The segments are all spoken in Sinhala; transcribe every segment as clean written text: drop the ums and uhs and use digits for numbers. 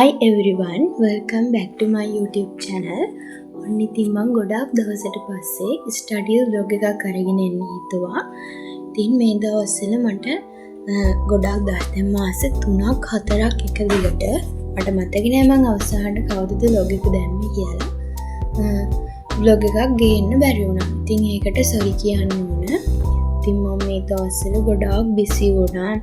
Hi everyone, welcome back to my YouTube channel. ඔන්න ඉතින් මම ගොඩාක් දවසකට පස්සේ ස්ටඩි vlog එකක් අරගෙන එන්න හිතුවා. ඉතින් මේ දවස්වල මට ගොඩාක් දැන් මාස 3ක් 4ක් එක දිගට මට මතක නෑ මම අවසානට කවුරුද vlog එක දැම්මේ කියලා. vlog එකක් ගේන්න බැරි වුණා. ඉතින් ඒකට sorry කියන්න ඕන. ඉතින් මම මේ දවස්වල ගොඩාක් busy වුණා.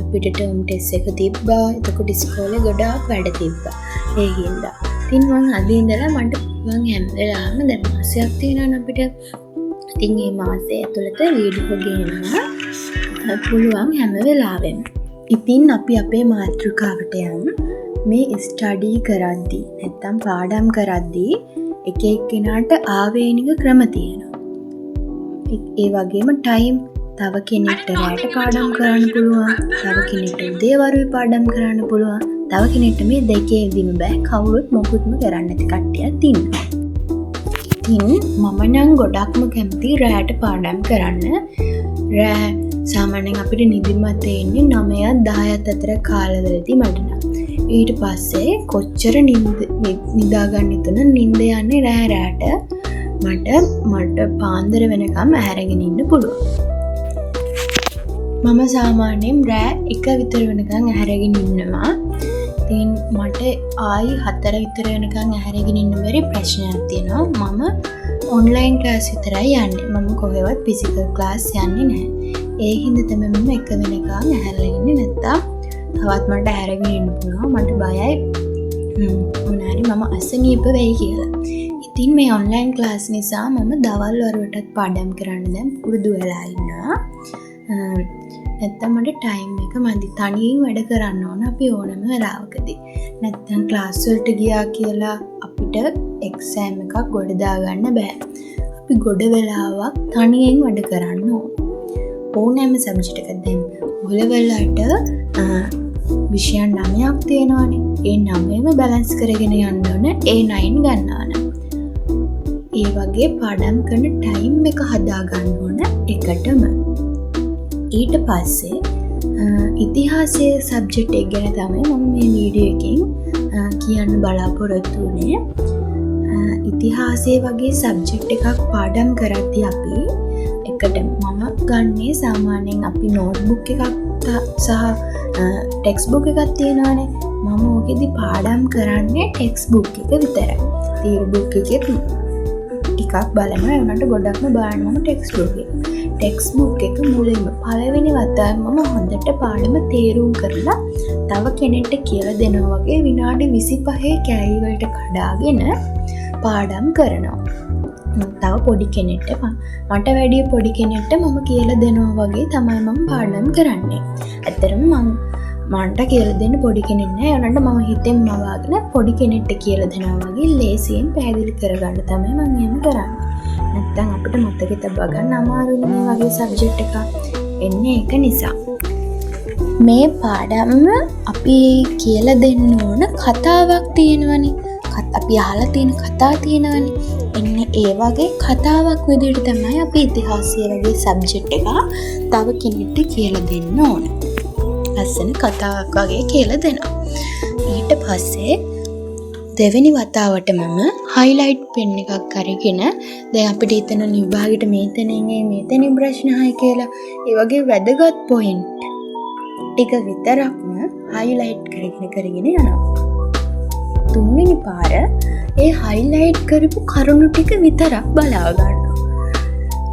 අපිට ටර්ම් ටෙස්ට් එක තිබ්බා. එතකොට ඉස්කෝලේ ගොඩාක් වැඩ තිබ්බා. ඒ හින්දා. ඉතින් මම අද ඉඳලා මට මං හැම වෙලාවෙම දැන් මාසයක් තියෙනවා අපිට. ඉතින් මේ මාසය ඇතුළත වීඩියෝ ගේනවා පුළුවන් හැම වෙලාවෙම. ඉතින් අපි අපේ මාතෘකාවට යමු. මේ ස්ටඩි කරද්දී නැත්තම් පාඩම් කරද්දී එක එක්කෙනාට ආවේනික ක්‍රම තියෙනවා. ඒ වගේම ටයිම් තව කෙනෙක්ට රැට පාඩම් කරන්න පුළුවන්, තව කෙනෙක්ට උදේවරුේ පාඩම් කරන්න පුළුවන්, තව කෙනෙක්ට මේ දෙකේදීම බෑ කවුරුත් මොකුත්ම කරන්න නැති කට්ටියක් ඉන්නවා. ඉතින් මම නම් ගොඩක්ම කැමති රැට පාඩම් කරන්න. රෑ සාමාන්‍යයෙන් අපිට නිදිමත එන්නේ 9-10 අතර කාලවලදී මට නම්. ඊට පස්සේ කොච්චර නිදා ගන්න තුන නිින්ද යන්නේ රැට මට පාන්දර වෙනකම් ඇහැරගෙන ඉන්න පුළුවන්. මම සාමාන්‍යයෙන් රෑ 1 විතර වෙනකන් ඇහැරගෙන ඉන්නවා. ඉතින් මට ආයි 4 විතර වෙනකන් ඇහැරගෙන ඉන්න බැරි ප්‍රශ්නයක් තියෙනවා. මම ඔන්ලයින් ක්ලාස් විතරයි යන්නේ. මම කොහෙවත් ෆිසිකල් ක්ලාස් යන්නේ නැහැ. ඒ හින්දා තමයි මම 1 වෙනකන් ඇහැරලා ඉන්නේ. නැත්තම් තවත් මට ඇහැරගෙන ඉන්න පුළුවන්. මට බයයි මොනාරි මම අසනීප වෙයි කියලා. ඉතින් මේ ඔන්ලයින් ක්ලාස් නිසා මම දවල් වරුවටත් පාඩම් කරන්න දැන් පුරුදු වෙලා ඉන්නවා. නැත්තම් මට ටයිම් එක මදි. තනියෙන් වැඩ කරන්න ඕන අපි ඕනම වෙලාවකදී. නැත්තම් ක්ලාස් වලට ගියා කියලා අපිට එක්සෑම් එකක් ගොඩ දාගන්න බෑ. අපි ගොඩ වෙලාවක් තනියෙන් වැඩ කරන්න ඕන. ඕනෑම සබ්ජෙක්ට් එකක් දැන් ඔයවලට විෂයන් 9ක් තියෙනවානේ. ඒ 9ම බැලන්ස් කරගෙන යන්න ඕන. ඒ 9 ගන්නවා නම්. ඒ වගේ පාඩම් කරන ටයිම් එක හදා ගන්න ඕන එකටම. ඊට පස්සේ ඉතිහාසයේ සබ්ජෙක්ට් එක ගැන තමයි මම මේ වීඩියෝ එකකින් කියන්න බලාපොරොත්තු වෙන්නේ. ඉතිහාසයේ වගේ සබ්ජෙක්ට් එකක් පාඩම් කරද්දී අපි එකට මම ගන්නේ සාමාන්‍යයෙන් අපි නෝට්බුක් එකක් සහ ටෙක්ස්ට් බුක් එකක් තියෙනවානේ. මම ඕකෙදි පාඩම් කරන්නේ ටෙක්ස්ට් බුක් එක විතරයි. තියරි බුක් එකේ ටිකක් බලනවා. ඒකට ගොඩක්ම බලන්න මම ටෙක්ස්ට් බුක් එක. ටෙක්ස්ට් බුක් එක මුලින්ම පළවෙනි වතාවෙන් මම හොඳට පාඩම තේරුම් කරලා තව කෙනෙක්ට කියලා දෙනවා වගේ විනාඩි 25 කෑලි වලට කඩාගෙන පාඩම් කරනවා. තව පොඩි කෙනෙක්ට මට වැඩිය පොඩි කෙනෙක්ට මම කියලා දෙනවා වගේ තමයි මම පාඩම් කරන්නේ. ඇත්තටම මන්ට කියලා දෙන්න පොඩි කෙනෙක් නෑ. ඒනට මම හිතෙන් මවාගෙන පොඩි කෙනෙක්ට කියලා දෙනවා වගේ ලේසියෙන් පැහැදිලි කරගන්න තමයි මම එහෙම කරන්නේ. නැත්තම් අපිට මතකෙ තබා ගන්න අමාරුයි මේ වගේ සබ්ජෙක්ට් එකක් එන්නේ ඒක නිසා. මේ පාඩම අපි කියලා දෙන්න ඕන කතාවක් තියෙනවනේ. අපි අහලා තියෙන කතා තියෙනවනේ. එන්නේ ඒ වගේ කතාවක් විදිහට තමයි අපි ඉතිහාසය වගේ සබ්ජෙක්ට් එක තව කෙනෙක්ට කියලා දෙන්න ඕන. ලස්සන කතාවක් වගේ කියලා දෙනවා. ඊට පස්සේ දෙවෙනි වතාවට මම highlight pen එකක් අරගෙන දැන් අපිට හිතන විභාගෙට මෙතනින් ප්‍රශ්න අහයි කියලා ඒ වගේ වැදගත් point ටික විතරක්ම highlight කරගෙන යනවා. තුන්වෙනි පාර ඒ highlight කරපු කරුණු ටික විතරක් බලා ගන්නවා.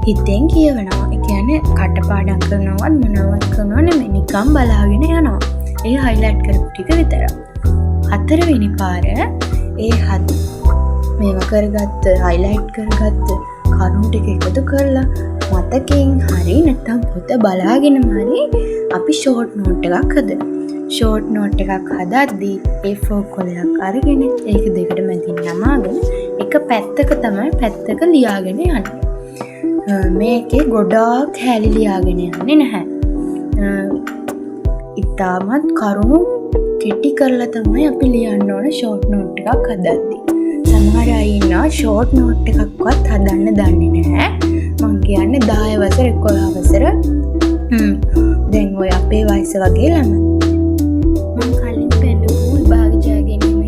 හිතෙන් කියවනවා. ඒ කියන්නේ කටපාඩම් කරනවත් මොනවත් කරනව නෙමෙයි නිකන් බලාගෙන යනවා. ඒ highlight කරපු ටික විතරක්. හතරවෙනි පාර මේවා කරගත්ත highlight කරගත්ත කරුණු ටික එකතු කරලා මතකයෙන් හරි නැත්නම් පොත බලාගෙනම හරි අපි ෂෝට් නෝට් එකක් හදනවා. ෂෝට් නෝට් එකක් හදද්දී A4 කොලයක් අරගෙන ඒක දෙකට මැදින් නමාගෙන එක පැත්තක ලියාගෙන යන්නේ. මේකේ ගොඩාක් හැලි ලියාගෙන යන්නේ නැහැ. ඉතාමත් කරුණු කෙටි කරලා තමයි අපි ලියන්න ඕන ෂෝට් නෝට් එකක් හදද්දී. සමහර අය ඉන්නවා ෂෝට් නෝට් එකක්වත් හදන්න දන්නේ නැහැ. මං කියන්නේ 10 වසර 11 වසර දැන් ඔය අපේ වයස වගේ ළමයි. මං කලින් පෙන්නපු විභාග ජය ගැනීම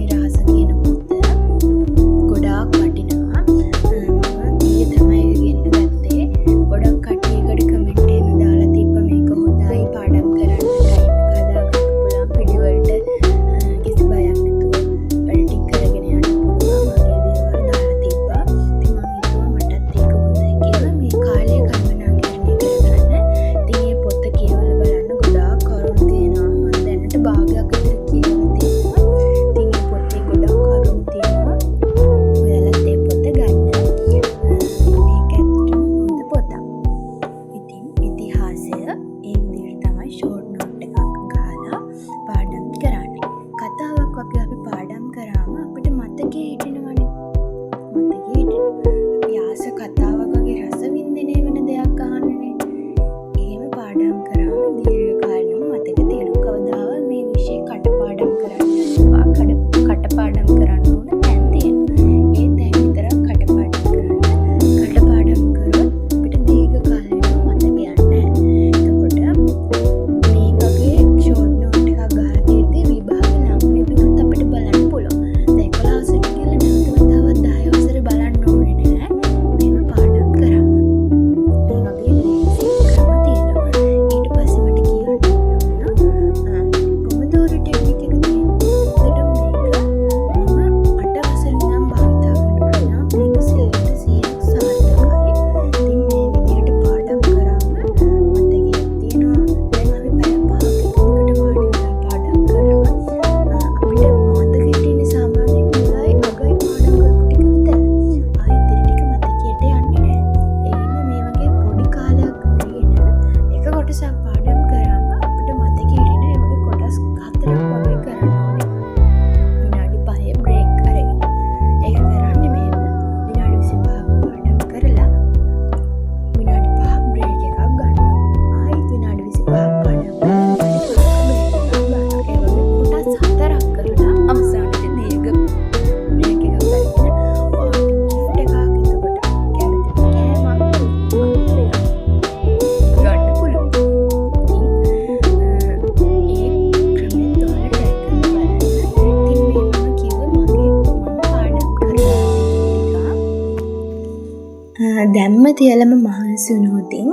තියලම මහන්සි වුණොතින්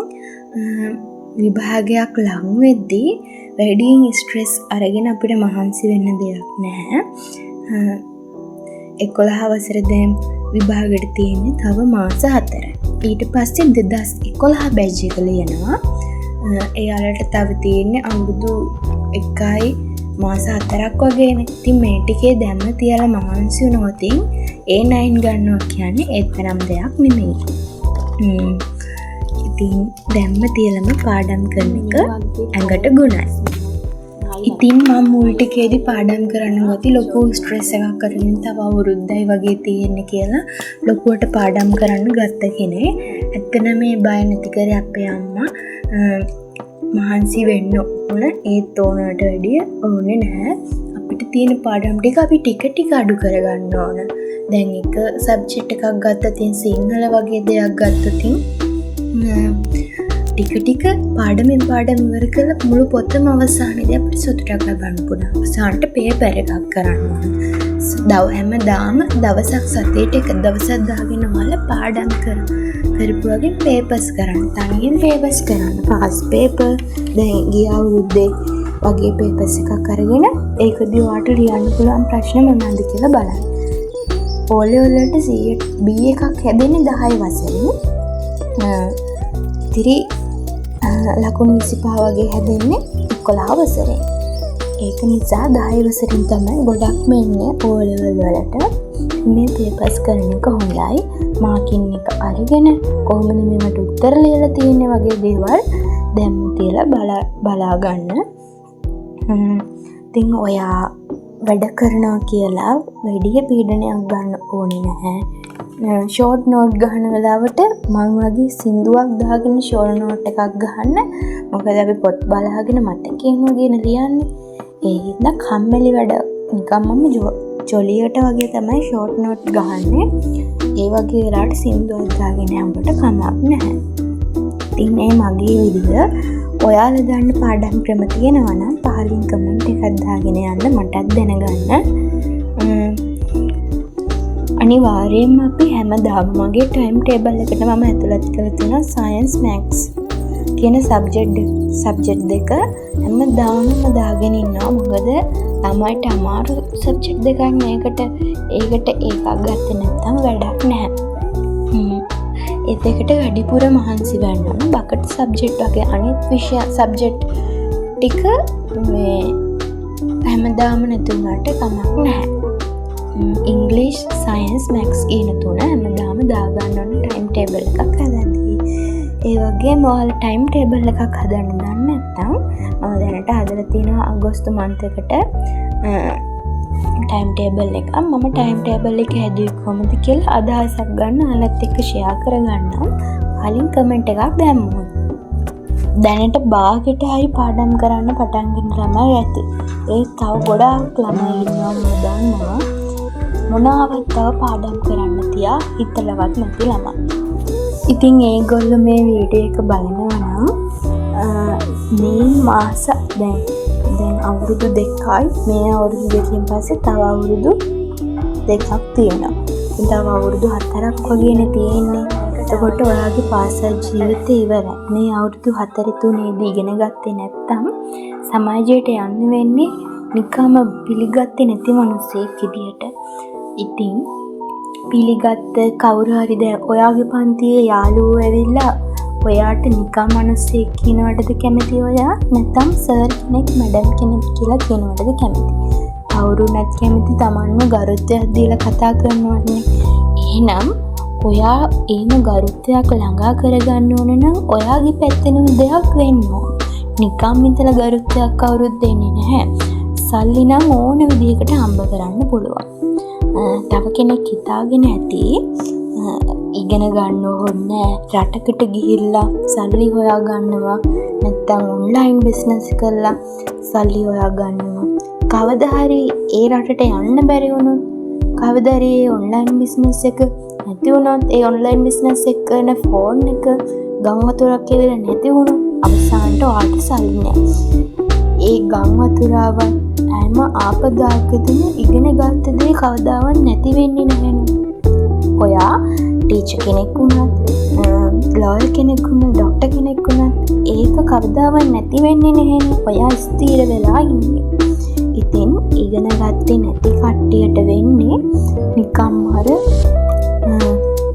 විභාගයක් ලඟ වෙද්දී වැඩියෙන් ස්ට්‍රෙස් අරගෙන අපිට මහන්සි වෙන්න දෙයක් නැහැ. 11 වසර දැන් විභාගෙට තියෙන්නේ තව මාස 4යි. ඊට පස්සේ 2011 බැච් එක ලියනවා. එයාලට තව තියෙන්නේ අවුරුදු 1යි මාස 4ක් වගේනේ. ඉතින් මේ ටිකේ දැම්ම තියලා මහන්සි වුණොතින් A9 ගන්නවා කියන්නේ ඒතරම් දෙයක් නෙමෙයි. ඉතින් දැම්ම තියලම පාඩම් කරන එක ඇඟට ගුණයි. ඉතින් මම මුල් ටිකේදී පාඩම් කරන්න ගොති ලොකු ස්ට්‍රෙස් එකක් කරගෙන තව අවුරුද්දයි වගේ තියෙන්නේ කියලා ලොකුවට පාඩම් කරන්න ගත්ත කෙනේ. ඇත්තටම මේ බය නැති කරේ අපේ අම්මා මහන්සි වෙන්න ඕන ඒත් ඕනට වැඩිය ඕනේ නැහැ. අපිට තියෙන පාඩම් ටික අපි ටික අඩු කරගන්න ඕන. දැන් එක සබ්ජෙක්ට් එකක් ගත්තතින් සිංහල වගේ දෙයක් ගත්තතින් ටික පාඩමෙන් පාඩම් ඉවර කරලා මුළු පොතම අවසානයේදී අපිට සතුටක් ලබන්න පුළුවන්. අවසානට පේපර් එකක් කරන්න ඕන. හැමදාම දවසක් සතියේට එක දවසක් දාගෙන වල පාඩම් කරපු වගේ පේපර්ස් කරන්න. තනියෙන් පේපර්ස් කරන්න. පාස් පේපර් දැන් ගිය අවුරුද්දේ වගේ පේපර්ස් එකක් අරගෙන ඒකදී ඔයාලට ලියන්න පුළුවන් ප්‍රශ්න මොනවද කියලා බලන්න. ඕලෙවල් වලට B එකක් හැදෙන්නේ 10 වසරේ. ඉතිරි ලකුණු 25 වගේ හැදෙන්නේ 11 වසරේ. ඒක නිසා 10 වසරින් තමයි ගොඩක්ම එන්නේ ඕලෙවල් වලට. මේ පේපර්ස් කරන එක හොඳයි. මාකින් එක අරගෙන කොහොමද මේවට උත්තර ලියලා තියෙන්නේ වගේ දේවල් දැම්ම තියලා බලා ගන්න. ඉතින් ඔයා වැඩ කරනවා කියලා වැඩි පීඩනයක් ගන්න ඕනේ නැහැ. ෂෝට් නෝට් ගහන වෙලාවට මම වගේ සින්දුවක් දාගෙන ෂෝට් නෝට් එකක් ගහන්න. මොකද අපි පොත් බලාගෙන මතකයෙන් වගේ ලියන්නේ. ඒ හින්දා කම්මැලි වැඩ නිකන් මම ජොලියට වගේ තමයි ෂෝට් නෝට් ගහන්නේ. ඒ වගේ වෙලාවට සින්දුවක් දාගෙන යනකොට කමක් නැහැ. ඉතින් මේ මගේ විදිහ ඔයාලා දාන්න පාඩම් ක්‍රම තියෙනවා නම් පහලින් කමෙන්ට් එකක් දාගෙන යන්න මටත් දැනගන්න. අනිවාර්යයෙන්ම අපි හැමදාම මගේ ටයිම් ටේබල් එකට මම ඇතුළත් කරලා තියෙනවා සයන්ස් මැත්ස් කියන සබ්ජෙක්ට් දෙක හැමදාම දාගෙන ඉන්නවා. මොකද ළමයිට අමාරු සබ්ජෙක්ට් දෙකක් ඒකට එකක් ගත්තේ නැත්නම් වැඩක් නැහැ. ඒ දෙකට වැඩිපුර මහන්සි වෙන්න ඕන. බකට් සබ්ජෙක්ට් වගේ අනිත් විෂය සබ්ජෙක්ට් ටික මේ හැමදාම නැතුණාට කමක් නැහැ. ඉංග්‍රීසි, සයන්ස්, මැත්ස් කියන තුන හැමදාම දාගන්න ඕන ටයිම් ටේබල් එකක් හදන්න. ඒ වගේම ඔයාලා ටයිම් ටේබල් එකක් හදන්න දන්නේ නැත්නම් මම දැනට හදලා තියෙනවා අගෝස්තු මන්ත් එකට ටයිම් ටේබල් එක. මම ටයිම් ටේබල් එක හැදුවේ කොහොමද කියලා අදහසක් ගන්න ඔයාලත් එක්ක ෂෙයා කරගන්නම්. කලින් කමෙන්ට් එකක් දැම්මොත්. දැනට භාගයට හරි පාඩම් කරන්න පටන් ගන්න ළමයි ඇති. ඒ තව ගොඩාක් ළමයි ඉන්නවා මම දන්නවා. මොනවාවත් තව පාඩම් කරන්න තියා හිතලවත් නැති ළමයි. ඉතින් ඒගොල්ලෝ මේ වීඩියෝ එක බලනවා නම් මේ මාස දැන් අවුරුදු 2යි. මේ අවුරුදු 2කින් පස්සේ තව අවුරුදු 2ක් තියෙනවා. ඉතින් තව අවුරුදු 4ක් වගේනේ තියෙන්නේ. එතකොට ඔයාගේ පාසල් ජීවිතය ඉවරයි. මේ අවුරුදු 4 ඉගෙන ගත්තේ නැත්නම් සමාජයට යන්න වෙන්නේ නිකම්ම පිළිගත්තේ නැති මිනිස්සෙක් විදියට. ඉතින් පිළිගත්ත කවුරු හරි දැන් ඔයාගේ පන්තියේ යාළුවෝ ඇවිල්ලා ඔයාට නිකම් මිනිස්සෙක් කියනවටද කැමති ඔයා නැත්නම් සර් කෙනෙක් මැඩම් කෙනෙක් කියලා කියනවටද කැමති? කවුරුණත් කැමති තමන්ව ගරුත්වයක් දීලා කතා කරනවනේ. එහෙනම් ඔයා ඒම ගරුත්වයක් ළඟා කරගන්න ඕන නම් ඔයාගේ පැත්තෙනුම දෙයක් වෙන්න ඕන. නිකම් ඉතලා ගරුත්වයක් කවුරුත් දෙන්නේ නැහැ. සල්ලි නම් ඕන විදිහකට හම්බ කරන්න පුළුවන්. තව කෙනෙක් හිතාගෙන ඇති ඉගෙන ගන්න ඕනේ රටකට ගිහිල්ලා සල්ලි හොයා ගන්නවා නැත්නම් ඔන්ලයින් බිස්නස් කරලා සල්ලි හොයා ගන්නවා. කවදා හරි ඒ රටට යන්න බැරි වුණොත් කවදා හරි ඔන්ලයින් බිස්නස් එක නැති වුණොත් ඒ ඔන්ලයින් බිස්නස් එක කරන ෆෝන් එක ගම් වතුරක් කියලා නැති වුණොත් අවසානට ඔයාට සල්ලි නැහැ. ඒ ගම් වතුරාවත් හැම ආපදායකදීම ඉගෙන ගත්ත දේ කවදාවත් නැති වෙන්නේ නැහැ. ඔයා ටීචර් කෙනෙක් වුණත් ලෝයර් කෙනෙක් වුණත් ඩොක්ටර් කෙනෙක් වුණත් ඒක කවදාවත් නැති වෙන්නේ නැහැනේ. ඔයා ස්ථිර වෙලා ඉන්නේ. ඉතින් ඉගෙන ගත්තේ නැති කට්ටියට වෙන්නේ නිකම් අර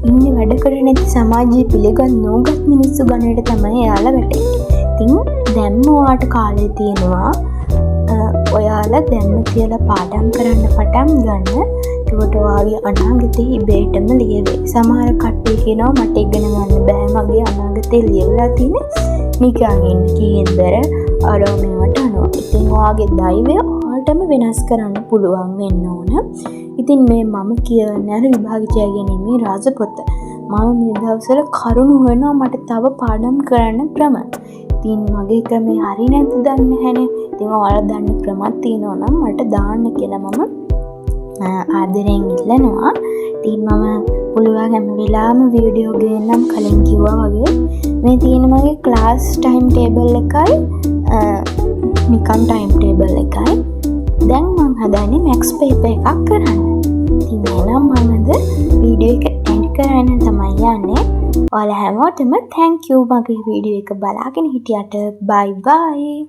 ඉන්නේ වැඩ කරන්නේ නැති සමාජයේ පිළිගත් නොගත් මිනිස්සු ගණයට තමයි එයාලා වැටෙන්නේ. ඉතින් දැන්ම ඔයාට කාලේ තියෙනවා ඔයාලා දැන්ම කියලා පාඩම් කරන්න පටන් ගන්න. ඒකට ඔයාගේ අනාගතේ ඉබේටම ලියවේ. සමහර කට්ටිය කියනවා මට ඉගෙන ගන්න බෑ මගේ අනාගතේ ලියවිලා තියෙන්නේ. නිකන් ඉන්න කේන්දර අර මේවට අනවා. ඉතින් ඔයාගේ දෛවය ඔයාලටම වෙනස් කරන්න පුළුවන් වෙන්න ඕන. ඉතින් මේ මම කියන්නේ අර විභාග ජය ගැනීමේ රාජපොත. මම මේ දවස්වල කරුණු හොයනවා මට තව පාඩම් කරන්න ක්‍රම. ඉතින් මගේ ක්‍රමේ හරි නැද්ද දන්නේ නැහැනේ. ඉතින් ඔයාලා දන්න ක්‍රමයක් තියෙනවා නම් මට දාන්න කියලා මම ආදරෙන් ඉල්ලනවා. ඉතින් මම පුළුවන් හැම වෙලාවෙම වීඩියෝ ගේන්නම් කලින් කිව්වා වගේ. මේ තියෙන මගේ ක්ලාස් ටයිම් ටේබල් එකයි නිකන් ටයිම් ටේබල් එකයි. දැන් මම හදන්නේ මැක්ස් පේපර් එකක් කරන්න. ඉතින් එහෙනම් මම අද වීඩියෝ එක එන්ඩ් කරන්න තමයි යන්නේ. ඔයාලා හැමෝටම thank you මගේ වීඩියෝ එක බලාගෙන හිටියට. bye bye.